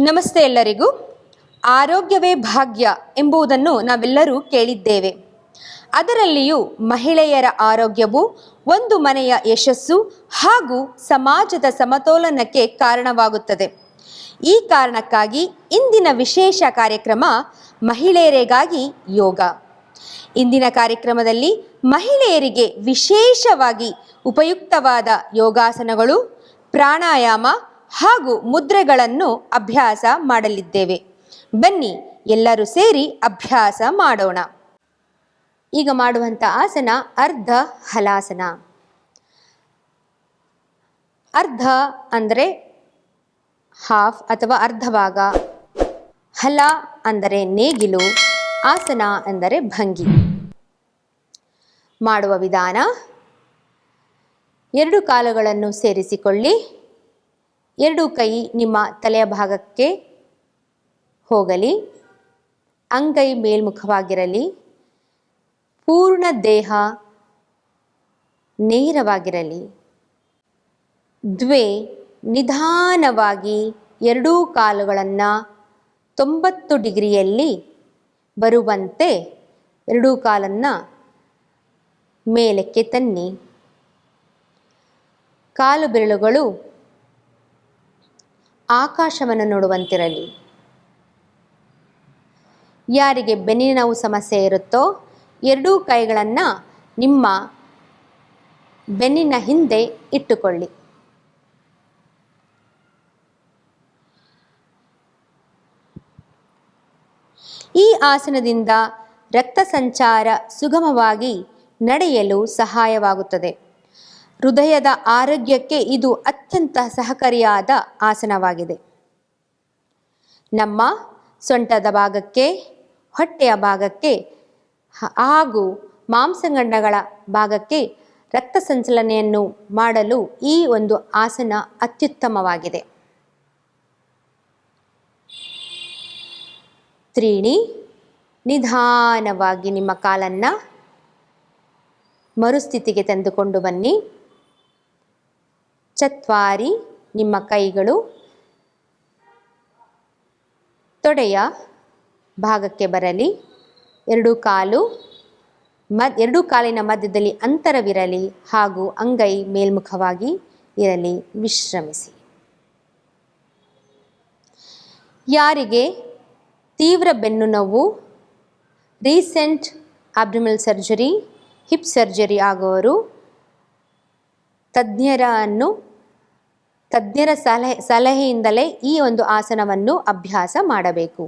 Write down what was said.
ನಮಸ್ತೆ ಎಲ್ಲರಿಗೂ. ಆರೋಗ್ಯವೇ ಭಾಗ್ಯ ಎಂಬುದನ್ನು ನಾವೆಲ್ಲರೂ ಕೇಳಿದ್ದೇವೆ. ಅದರಲ್ಲಿಯೂ ಮಹಿಳೆಯರ ಆರೋಗ್ಯವು ಒಂದು ಮನೆಯ ಯಶಸ್ಸು ಹಾಗೂ ಸಮಾಜದ ಸಮತೋಲನಕ್ಕೆ ಕಾರಣವಾಗುತ್ತದೆ. ಈ ಕಾರಣಕ್ಕಾಗಿ ಇಂದಿನ ವಿಶೇಷ ಕಾರ್ಯಕ್ರಮ ಮಹಿಳೆಯರಿಗಾಗಿ ಯೋಗ. ಇಂದಿನ ಕಾರ್ಯಕ್ರಮದಲ್ಲಿ ಮಹಿಳೆಯರಿಗೆ ವಿಶೇಷವಾಗಿ ಉಪಯುಕ್ತವಾದ ಯೋಗಾಸನಗಳು, ಪ್ರಾಣಾಯಾಮ ಹಾಗೂ ಮುದ್ರೆಗಳನ್ನು ಅಭ್ಯಾಸ ಮಾಡಲಿದ್ದೇವೆ. ಬನ್ನಿ ಎಲ್ಲರೂ ಸೇರಿ ಅಭ್ಯಾಸ ಮಾಡೋಣ. ಈಗ ಮಾಡುವಂಥ ಆಸನ ಅರ್ಧ ಹಲಾಸನ. ಅರ್ಧ ಅಂದರೆ ಹಾಫ್ ಅಥವಾ ಅರ್ಧ ಭಾಗ, ಹಲ ಅಂದರೆ ನೇಗಿಲು, ಆಸನ ಎಂದರೆ ಭಂಗಿ. ಮಾಡುವ ವಿಧಾನ: ಎರಡು ಕಾಲುಗಳನ್ನು ಸೇರಿಸಿಕೊಳ್ಳಿ. ಎರಡು ಕೈ ನಿಮ್ಮ ತಲೆಯ ಭಾಗಕ್ಕೆ ಹೋಗಲಿ. ಅಂಗೈ ಮೇಲ್ಮುಖವಾಗಿರಲಿ. ಪೂರ್ಣ ದೇಹ ನೇರವಾಗಿರಲಿ. ನಿಧಾನವಾಗಿ ಎರಡೂ ಕಾಲುಗಳನ್ನು 90 ಡಿಗ್ರಿಯಲ್ಲಿ ಬರುವಂತೆ ಎರಡೂ ಕಾಲನ್ನು ಮೇಲಕ್ಕೆ ತನ್ನಿ. ಕಾಲು ಬೆರಳುಗಳು ಆಕಾಶವನ್ನು ನೋಡುವಂತಿರಲಿ. ಯಾರಿಗೆ ಬೆನ್ನಿನ ನೋವು ಸಮಸ್ಯೆ ಇರುತ್ತೋ ಎರಡೂ ಕೈಗಳನ್ನು ನಿಮ್ಮ ಬೆನ್ನಿನ ಹಿಂದೆ ಇಟ್ಟುಕೊಳ್ಳಿ. ಈ ಆಸನದಿಂದ ರಕ್ತ ಸಂಚಾರ ಸುಗಮವಾಗಿ ನಡೆಯಲು ಸಹಾಯವಾಗುತ್ತದೆ. ಹೃದಯದ ಆರೋಗ್ಯಕ್ಕೆ ಇದು ಅತ್ಯಂತ ಸಹಕಾರಿಯಾದ ಆಸನವಾಗಿದೆ. ನಮ್ಮ ಸೊಂಟದ ಭಾಗಕ್ಕೆ, ಹೊಟ್ಟೆಯ ಭಾಗಕ್ಕೆ ಹಾಗೂ ಮಾಂಸಖಂಡಗಳ ಭಾಗಕ್ಕೆ ರಕ್ತ ಸಂಚಲನೆಯನ್ನು ಮಾಡಲು ಈ ಒಂದು ಆಸನ ಅತ್ಯುತ್ತಮವಾಗಿದೆ. ನಿಧಾನವಾಗಿ ನಿಮ್ಮ ಕಾಲನ್ನು ಮರುಸ್ಥಿತಿಗೆ ತಂದುಕೊಂಡು ಬನ್ನಿ. ಚತ್ವಾರಿ, ನಿಮ್ಮ ಕೈಗಳು ತೊಡೆಯ ಭಾಗಕ್ಕೆ ಬರಲಿ. ಎರಡೂ ಕಾಲಿನ ಮಧ್ಯದಲ್ಲಿ ಅಂತರವಿರಲಿ ಹಾಗೂ ಅಂಗೈ ಮೇಲ್ಮುಖವಾಗಿ ಇರಲಿ. ವಿಶ್ರಮಿಸಿ. ಯಾರಿಗೆ ತೀವ್ರ ಬೆನ್ನು ನೋವು, recent abdominal surgery, hip surgery ಆಗುವವರು ತಜ್ಞರ ಸಲಹೆಯಿಂದಲೇ ಈ ಒಂದು ಆಸನವನ್ನು ಅಭ್ಯಾಸ ಮಾಡಬೇಕು.